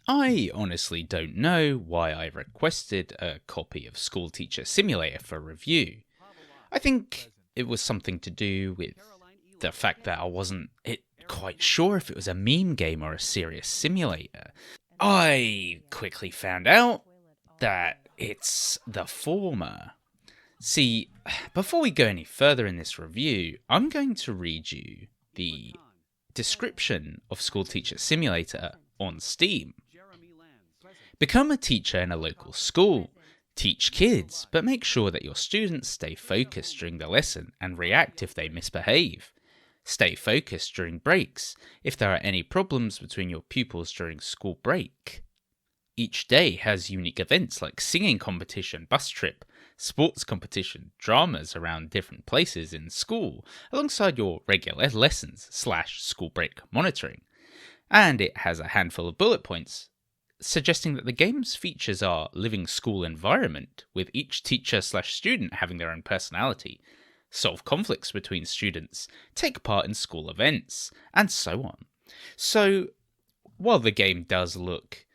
I honestly don't know why I requested a copy of Schoolteacher Simulator for review. I think it was something to do with the fact that I wasn't quite sure if it was a meme game or a serious simulator. I quickly found out that it's the former. See, before we go any further in this review, I'm going to read you the description of Schoolteacher Simulator on Steam. Become a teacher in a local school. Teach kids, but make sure that your students stay focused during the lesson and react if they misbehave. Stay focused during breaks if there are any problems between your pupils during school break. Each day has unique events like singing competition, bus trip, sports competition, dramas around different places in school, alongside your regular lessons / school break monitoring. And it has a handful of bullet points suggesting that the game's features are living school environment, with each teacher / student having their own personality, solve conflicts between students, take part in school events, and so on. So, while the game does look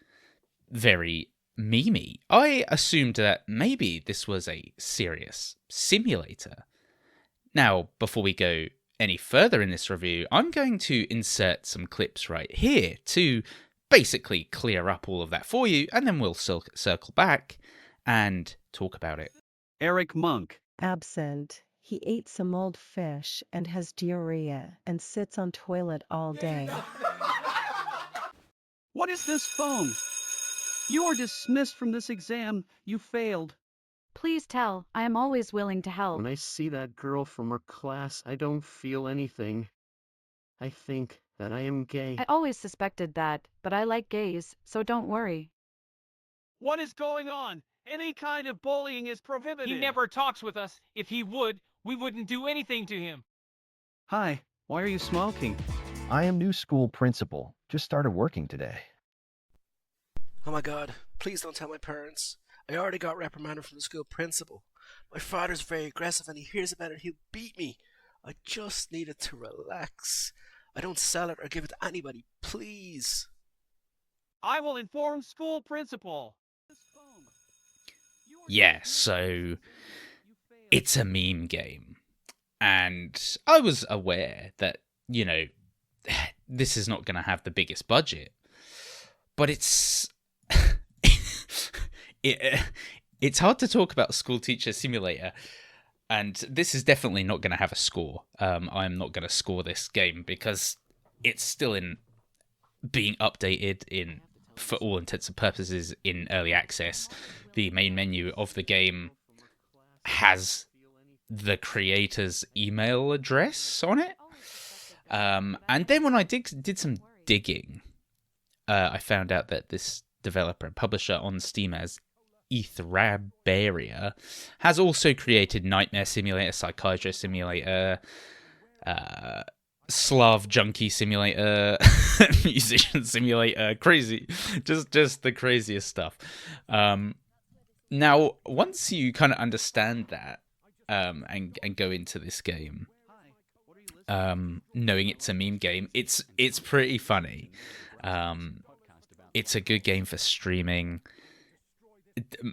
very memey, I assumed that maybe this was a serious simulator. Now, before we go any further in this review, I'm going to insert some clips right here to basically clear up all of that for you, and then we'll circle back and talk about it. Eric Monk. Absent. He ate some old fish and has diarrhea and sits on toilet all day. What is this phone? You are dismissed from this exam. You failed. Please tell. I am always willing to help. When I see that girl from her class, I don't feel anything. I think that I am gay. I always suspected that, but I like gays, so don't worry. What is going on? Any kind of bullying is prohibited. He never talks with us. If he would, we wouldn't do anything to him. Hi, why are you smoking? I am new school principal. Just started working today. Oh my god, please don't tell my parents. I already got reprimanded from the school principal. My father's very aggressive and he hears about it, he'll beat me. I just needed to relax. I don't sell it or give it to anybody, please. I will inform school principal. Yeah, so it's a meme game. And I was aware that, this is not going to have the biggest budget. But it's it's hard to talk about Schoolteacher Simulator, and this is definitely not going to have a score. I'm not going to score this game because it's still in being updated for all intents and purposes in early access. The main menu of the game has the creator's email address on it. And then when I did some digging, I found out that this developer and publisher on Steam as Ethrabaria has also created Nightmare Simulator, Psychiatrist Simulator, Slav Junkie Simulator, Musician Simulator, crazy, just the craziest stuff. Now, once you kind of understand that and go into this game, knowing it's a meme game, it's pretty funny. It's a good game for streaming.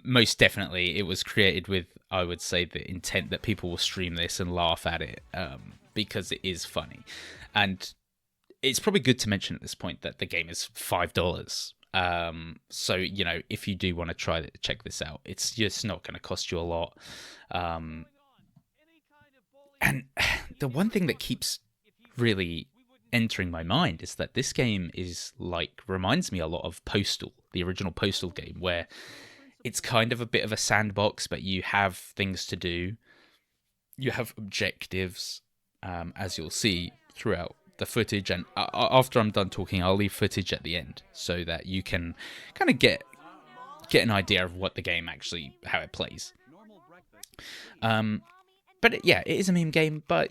Most definitely, it was created with, I would say, the intent that people will stream this and laugh at it, because it is funny. And it's probably good to mention at this point that the game is $5. So, if you do want to check this out, it's just not going to cost you a lot. And the one thing that keeps really entering my mind is that this game reminds me a lot of Postal, the original Postal game, where it's kind of a bit of a sandbox, but you have things to do. You have objectives, as you'll see throughout the footage. And after I'm done talking, I'll leave footage at the end so that you can kind of get an idea of what the game actually, how it plays. But it is a meme game, but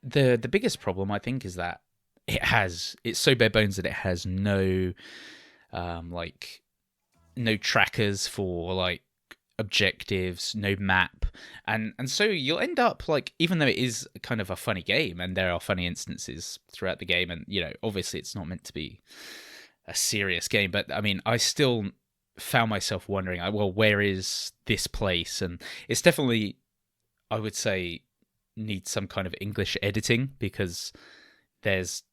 the biggest problem, I think, is that it's so bare bones that it has no no trackers for objectives, no map, and so you'll end up even though it is kind of a funny game and there are funny instances throughout the game, and obviously it's not meant to be serious game. But I mean, I still found myself wondering, well, where is this place? And it's definitely, I would say, needs some kind of English editing, because there's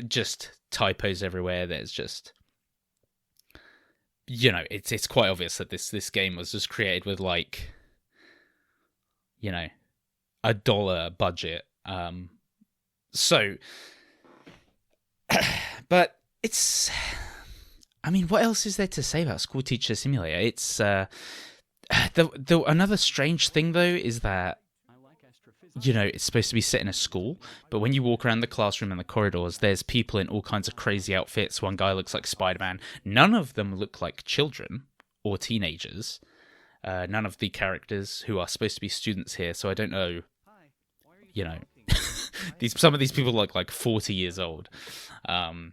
just typos everywhere. There's just, you know, it's quite obvious that this game was just created with, like, you know, $1 budget. So, but it's, I mean, what else is there to say about Schoolteacher Simulator? It's another strange thing though is that, you know, it's supposed to be set in a school, but when you walk around the classroom and the corridors, there's people in all kinds of crazy outfits. One guy looks like Spider-Man. None of them look like children or teenagers. None of the characters who are supposed to be students here, so I don't know, you know, some of these people look like 40 years old. And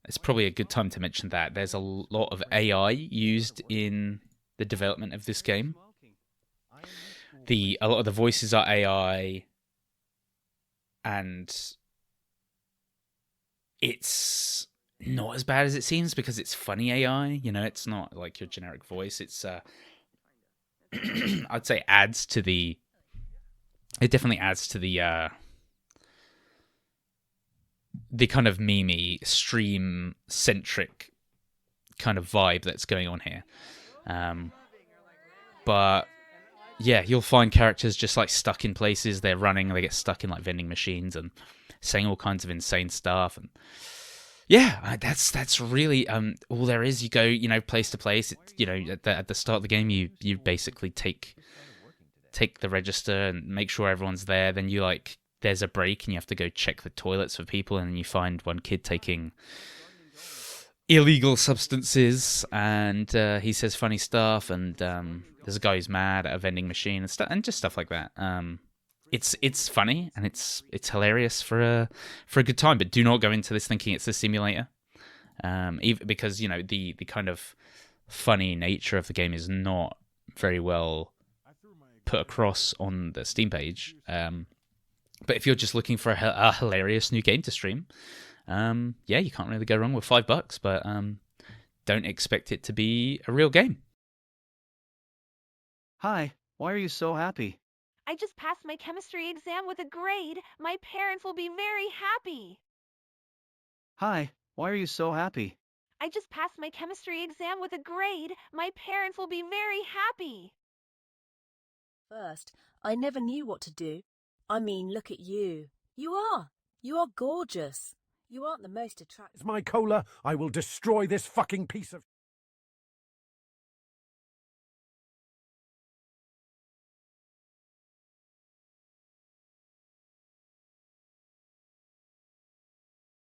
it's probably a good time to mention that there's a lot of AI used in the development of this game. A lot of the voices are AI, and it's not as bad as it seems because it's funny AI. You know, it's not like your generic voice. It's I'd say it definitely adds to the kind of meme-y, stream-centric kind of vibe that's going on here. But yeah, you'll find characters just like stuck in places. They're running, they get stuck in like vending machines and saying all kinds of insane stuff. And yeah, that's really all there is. You go, you know, place to place. You know, at the start of the game, you basically take the register and make sure everyone's there. Then you like, there's a break and you have to go check the toilets for people, and then you find one kid taking illegal substances, and he says funny stuff, and there's a guy who's mad at a vending machine and just stuff like that. It's funny and it's hilarious for a good time, but do not go into this thinking it's a simulator, even because, you know, the kind of funny nature of the game is not very well put across on the Steam page. But if you're just looking for a hilarious new game to stream, yeah, you can't really go wrong with $5, but don't expect it to be a real game. Hi, why are you so happy? I just passed my chemistry exam with a grade. My parents will be very happy. Hi, why are you so happy? I just passed my chemistry exam with a grade. My parents will be very happy. First, I never knew what to do. I mean, look at you. You are gorgeous. You aren't the most attractive. My cola, I will destroy this fucking piece of...